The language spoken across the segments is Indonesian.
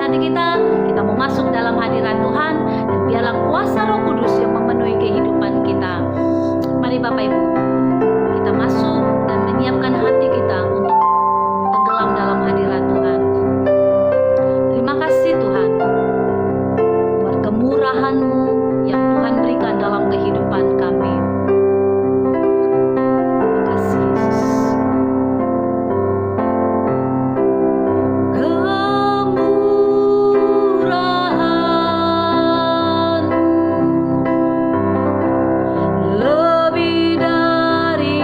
hati kita. Kita mau masuk dalam hadirat Tuhan, dan biarlah kuasa Roh Kudus yang memenuhi kehidupan kita. Mari Bapak Ibu, kita masuk dan menyiapkan hati kita untuk tenggelam dalam hadirat Tuhan. Terima kasih Tuhan buat kemurahan-Mu yang Tuhan berikan dalam kehidupan kami. Terima kasih Yesus. Lebih dari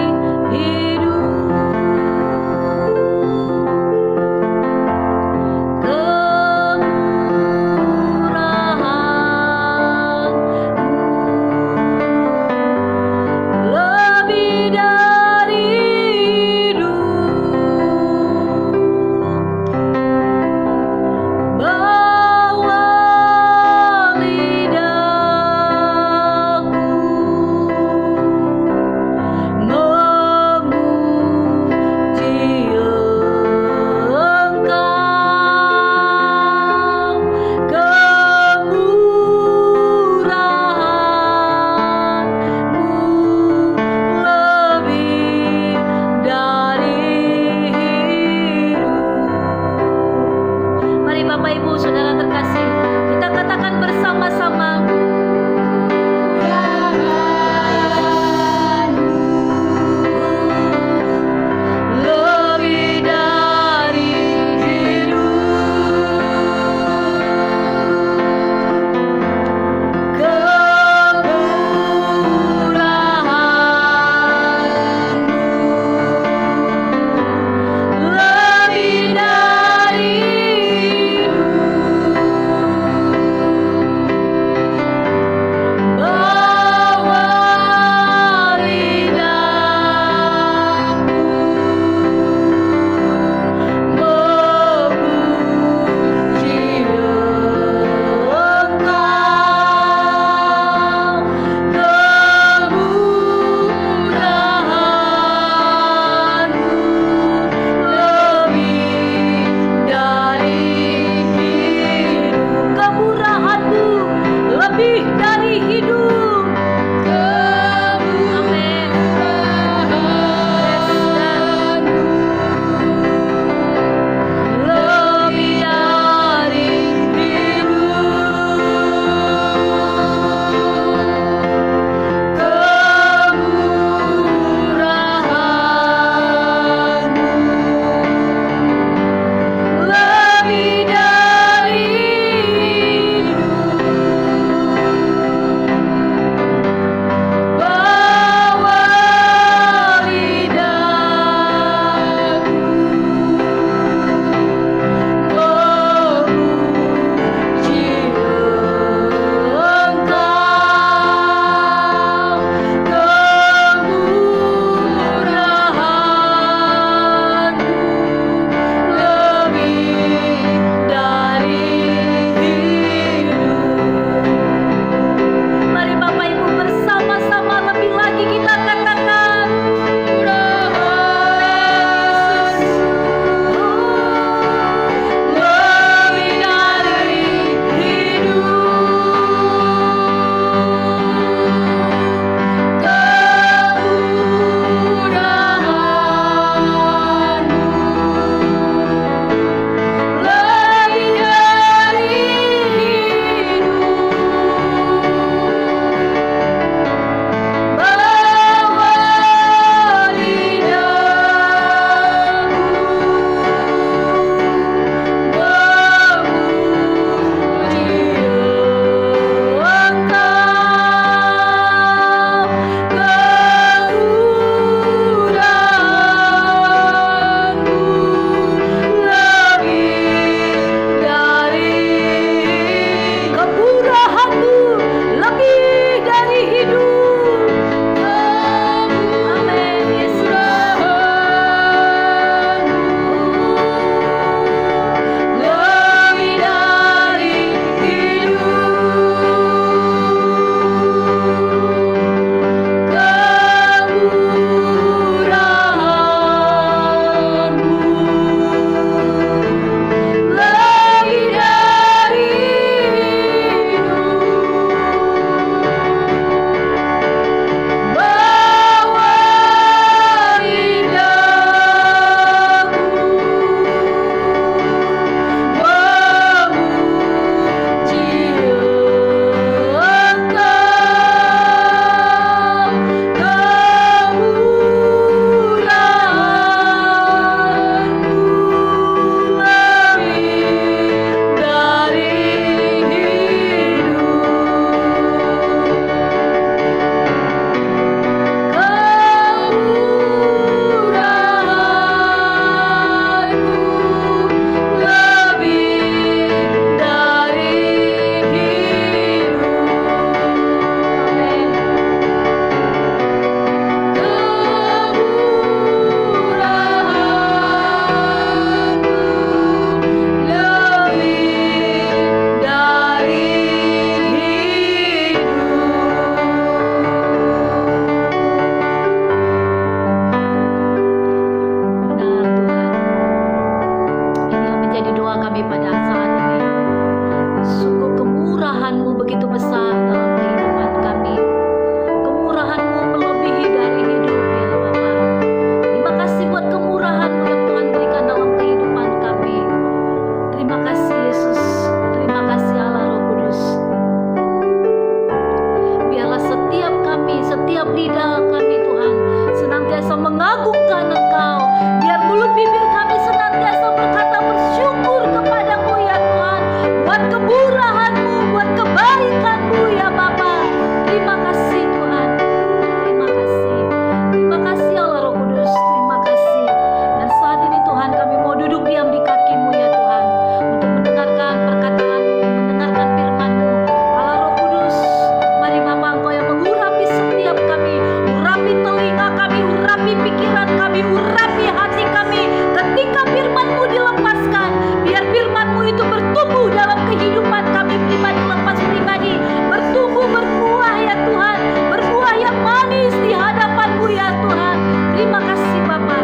bertumbuh dalam kehidupan kami pribadi lepas pribadi, bertumbuh berbuah ya Tuhan, berbuah yang manis di hadapan-Mu ya Tuhan. Terima kasih Bapa.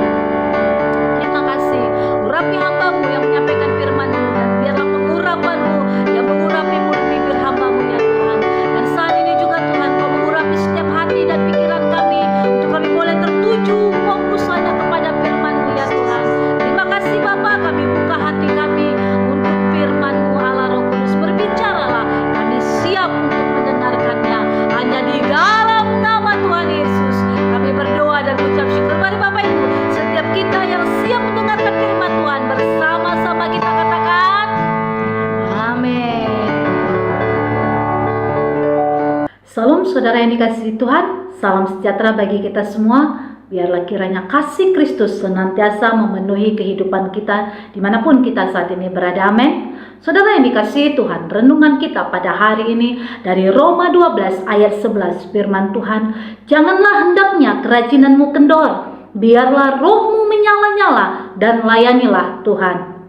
Terima kasih. Urapi hamba-Mu yang menyampaikan firman-Mu, dan biarlah pengurapan-Mu yang mengurapi mulut bibir hamba-Mu ya Tuhan. Dan saat ini juga Tuhan, Kau mengurapi setiap hati dan pikiran kami, untuk kami boleh tertuju fokus hanya kepada firman-Mu ya Tuhan. Terima kasih Bapa, kami buka hati kami untuk firman-Mu Allah Roh Kudus. Berbicaralah, kami siap untuk mendengarkannya. Hanya di dalam nama Tuhan Yesus kami berdoa dan ucap syukur. Mari Bapak Ibu, setiap kita yang siap mendengarkan firman Tuhan, bersama-sama kita katakan amin. Salam saudara yang dikasihi Tuhan, salam sejahtera bagi kita semua. Biarlah kiranya kasih Kristus senantiasa memenuhi kehidupan kita dimanapun kita saat ini berada. Amin. Saudara yang dikasihi Tuhan, renungan kita pada hari ini dari Roma 12 ayat 11, firman Tuhan, janganlah hendaknya kerajinanmu kendor, biarlah rohmu menyala-nyala dan layanilah Tuhan.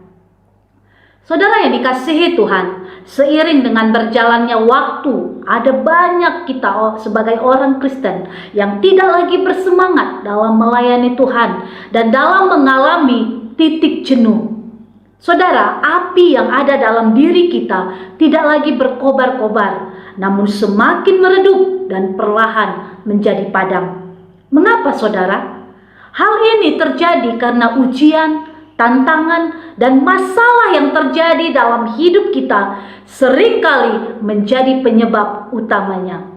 Saudara yang dikasihi Tuhan, seiring dengan berjalannya waktu, ada banyak kita sebagai orang Kristen yang tidak lagi bersemangat dalam melayani Tuhan dan dalam mengalami titik jenuh. Saudara, api yang ada dalam diri kita tidak lagi berkobar-kobar, namun semakin meredup dan perlahan menjadi padam. Mengapa saudara? Hal ini terjadi karena ujian, tantangan, dan masalah yang terjadi dalam hidup kita seringkali menjadi penyebab utamanya.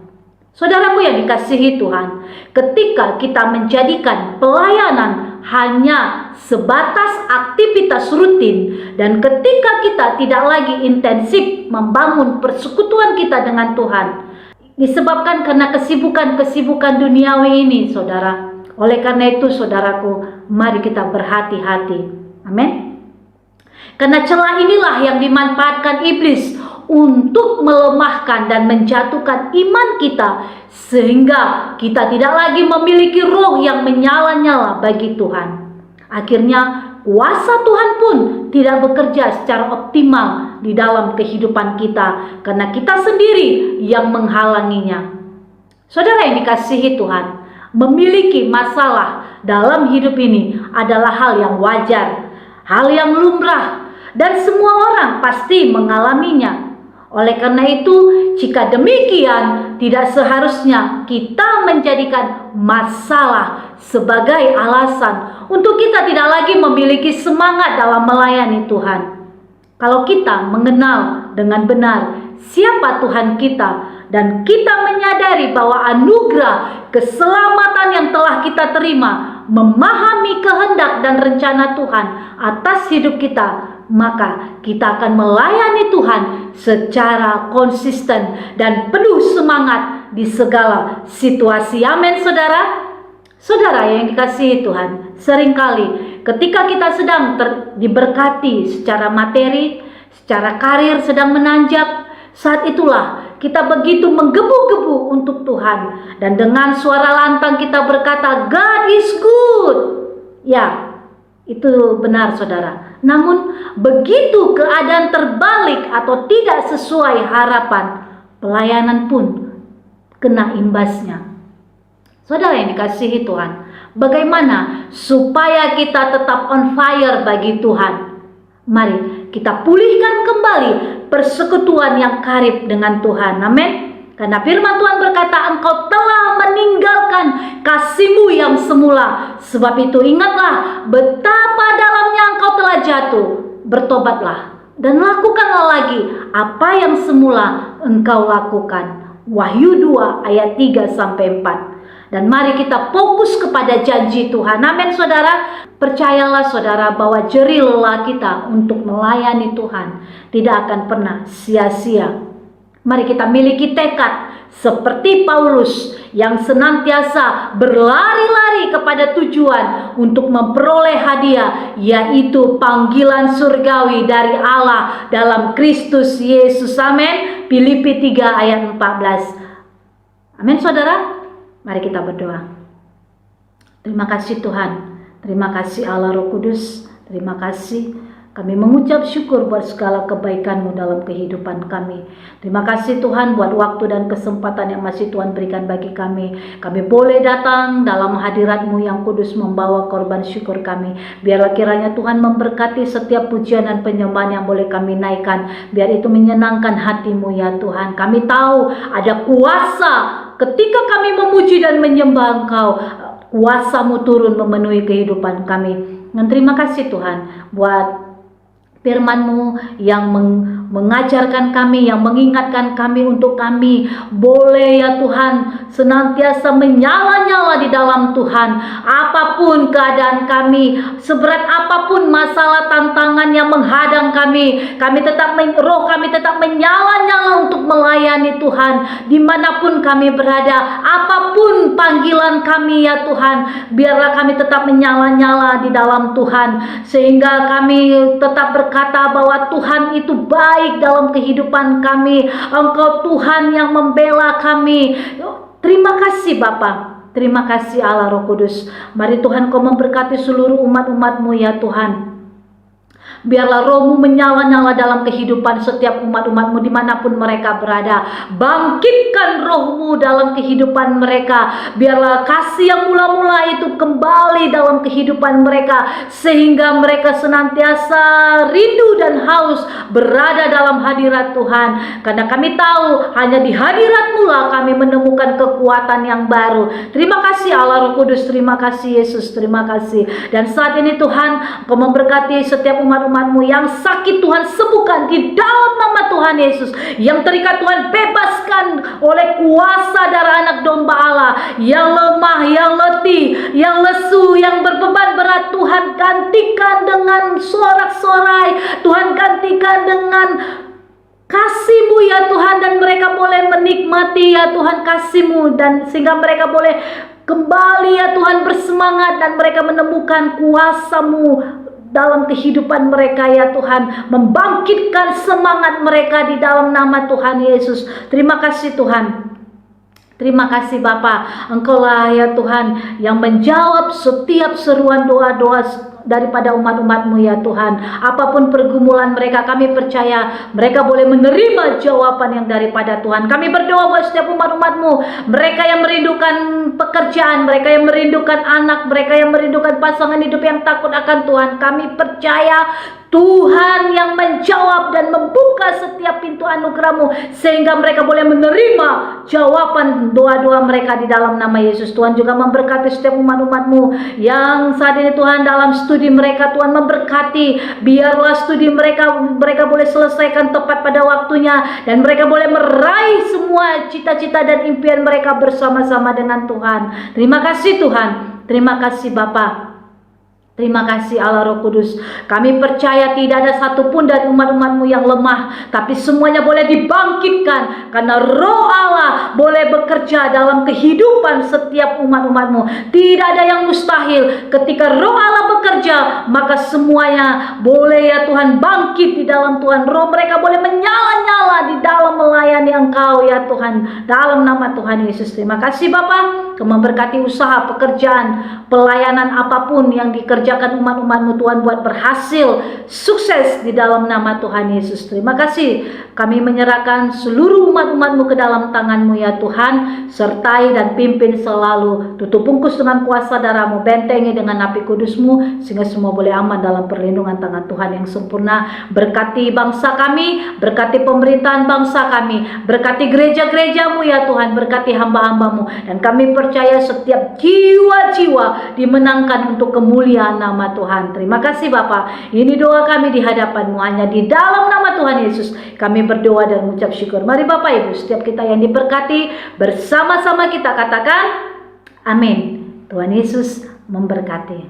Saudaraku yang dikasihi Tuhan, ketika kita menjadikan pelayanan hanya sebatas aktivitas rutin, dan ketika kita tidak lagi intensif membangun persekutuan kita dengan Tuhan, disebabkan karena kesibukan-kesibukan duniawi ini, saudara. Oleh karena itu, saudaraku, mari kita berhati-hati. Amin. Karena celah inilah yang dimanfaatkan iblis untuk melemahkan dan menjatuhkan iman kita, sehingga kita tidak lagi memiliki roh yang menyala-nyala bagi Tuhan. Akhirnya kuasa Tuhan pun tidak bekerja secara optimal di dalam kehidupan kita, karena kita sendiri yang menghalanginya. Saudara yang dikasihi Tuhan, memiliki masalah dalam hidup ini adalah hal yang wajar, hal yang lumrah, dan semua orang pasti mengalaminya. Oleh karena itu, jika demikian, tidak seharusnya kita menjadikan masalah sebagai alasan untuk kita tidak lagi memiliki semangat dalam melayani Tuhan. Kalau kita mengenal dengan benar siapa Tuhan kita, dan kita menyadari bahwa anugerah keselamatan yang telah kita terima, memahami kehendak dan rencana Tuhan atas hidup kita, maka kita akan melayani Tuhan secara konsisten dan penuh semangat di segala situasi. Amin, saudara. Saudara yang dikasihi Tuhan, seringkali ketika kita sedang diberkati secara materi, secara karir sedang menanjak, saat itulah kita begitu menggebu-gebu untuk Tuhan, dan dengan suara lantang kita berkata, God is good. Ya, itu benar saudara. Namun begitu keadaan terbalik atau tidak sesuai harapan, pelayanan pun kena imbasnya. Saudara yang dikasihi Tuhan, bagaimana supaya kita tetap on fire bagi Tuhan? Mari kita pulihkan kembali persekutuan yang karib dengan Tuhan. Amin. Karena firman Tuhan berkata, engkau telah meninggalkan kasih-Mu yang semula. Sebab itu ingatlah betapa dalamnya engkau telah jatuh. Bertobatlah dan lakukanlah lagi apa yang semula engkau lakukan. Wahyu 2 ayat 3-4. Dan mari kita fokus kepada janji Tuhan. Amin saudara. Percayalah saudara bahwa jerih lelah kita untuk melayani Tuhan tidak akan pernah sia-sia. Mari kita miliki tekad seperti Paulus yang senantiasa berlari-lari kepada tujuan untuk memperoleh hadiah, yaitu panggilan surgawi dari Allah dalam Kristus Yesus. Amin. Filipi 3 ayat 14. Amin saudara. Mari kita berdoa. Terima kasih Tuhan. Terima kasih Allah Roh Kudus. Terima kasih Kami mengucap syukur buat segala kebaikan-Mu dalam kehidupan kami. Terima kasih Tuhan buat waktu dan kesempatan yang masih Tuhan berikan bagi kami. Kami boleh datang dalam hadirat-Mu yang kudus membawa korban syukur kami. Biarlah kiranya Tuhan memberkati setiap pujian dan penyembahan yang boleh kami naikkan. Biar itu menyenangkan hati-Mu ya Tuhan. Kami tahu ada kuasa ketika kami memuji dan menyembah Engkau. Kuasa-Mu turun memenuhi kehidupan kami. Dan terima kasih Tuhan buat firman-Mu yang mengajarkan kami, yang mengingatkan kami untuk kami boleh ya Tuhan senantiasa menyala-nyala di dalam Tuhan. Apapun keadaan kami, seberat apapun masalah tantangan yang menghadang kami tetap roh kami tetap menyala-nyala untuk melayani Tuhan dimanapun kami berada. Apapun panggilan kami ya Tuhan, biarlah kami tetap menyala-nyala di dalam Tuhan, sehingga kami tetap berkata bahwa Tuhan itu baik dalam kehidupan kami. Engkau Tuhan yang membela kami. Terima kasih Bapa. Terima kasih Allah Roh Kudus. Mari Tuhan Kau memberkati seluruh umat-umat-Mu ya Tuhan. Biarlah roh-Mu menyala-nyala dalam kehidupan setiap umat-umat-Mu dimanapun mereka berada. Bangkitkan roh-Mu dalam kehidupan mereka. Biarlah kasih yang mula-mula itu kembali dalam kehidupan mereka, sehingga mereka senantiasa rindu dan haus berada dalam hadirat Tuhan. Karena kami tahu hanya di hadirat-Mu lah kami menemukan kekuatan yang baru. Terima kasih Allah Roh Kudus. Terima kasih Yesus. Terima kasih. Dan saat ini Tuhan Kau memberkati setiap umat-umat-Mu yang sakit, Tuhan sembuhkan di dalam nama Tuhan Yesus. Yang terikat Tuhan bebaskan oleh kuasa darah anak domba Allah. Yang lemah, yang letih, yang lesu, yang berbeban berat, Tuhan gantikan dengan sorak-sorai. Tuhan gantikan dengan kasih-Mu ya Tuhan, dan mereka boleh menikmati ya Tuhan kasih-Mu, dan sehingga mereka boleh kembali ya Tuhan bersemangat, dan mereka menemukan kuasa-Mu dalam kehidupan mereka ya Tuhan, membangkitkan semangat mereka di dalam nama Tuhan Yesus. Terima kasih Tuhan. Terima kasih Bapa. Engkau-lah ya Tuhan yang menjawab setiap seruan doa-doa daripada umat-umat-Mu ya Tuhan. Apapun pergumulan mereka, kami percaya mereka boleh menerima jawaban yang daripada Tuhan. Kami berdoa buat setiap umat-umat-Mu, mereka yang merindukan pekerjaan, mereka yang merindukan anak, mereka yang merindukan pasangan hidup yang takut akan Tuhan. Kami percaya Tuhan yang menjawab dan membuka setiap pintu anugerah-Mu, sehingga mereka boleh menerima jawaban doa-doa mereka di dalam nama Yesus. Tuhan juga memberkati setiap umat-umat-Mu yang saat ini Tuhan dalam studi mereka. Tuhan memberkati, biarlah studi mereka boleh selesaikan tepat pada waktunya, dan mereka boleh meraih semua cita-cita dan impian mereka bersama-sama dengan Tuhan. Terima kasih Tuhan. Terima kasih Bapa. Terima kasih Allah Roh Kudus. Kami percaya tidak ada satupun dari umat-umat-Mu yang lemah, tapi semuanya boleh dibangkitkan, karena Roh Allah boleh bekerja dalam kehidupan setiap umat-umat-Mu. Tidak ada yang mustahil. Ketika Roh Allah bekerja, maka semuanya boleh ya Tuhan bangkit di dalam Tuhan. Roh mereka boleh menyala-nyala di dalam melayani Engkau ya Tuhan, dalam nama Tuhan Yesus. Terima kasih Bapa. Kau memberkati usaha, pekerjaan, pelayanan apapun yang dikerjakan umat-umat-Mu Tuhan, buat berhasil, sukses di dalam nama Tuhan Yesus. Terima kasih. Kami menyerahkan seluruh umat-umat-Mu ke dalam tangan-Mu ya Tuhan. Sertai dan pimpin selalu. Tutup bungkus dengan kuasa darah-Mu, bentengi dengan api kudus-Mu, sehingga semua boleh aman dalam perlindungan tangan Tuhan yang sempurna. Berkati bangsa kami, berkati pemerintahan bangsa kami, berkati gereja-gereja-Mu ya Tuhan, berkati hamba-hamba-Mu, dan kami percaya setiap jiwa-jiwa dimenangkan untuk kemuliaan nama Tuhan. Terima kasih Bapa. Ini doa kami di hadapan-Mu, hanya di dalam nama Tuhan Yesus kami berdoa dan mengucap syukur. Mari Bapak Ibu, setiap kita yang diberkati, bersama-sama kita katakan amin. Tuhan Yesus memberkati.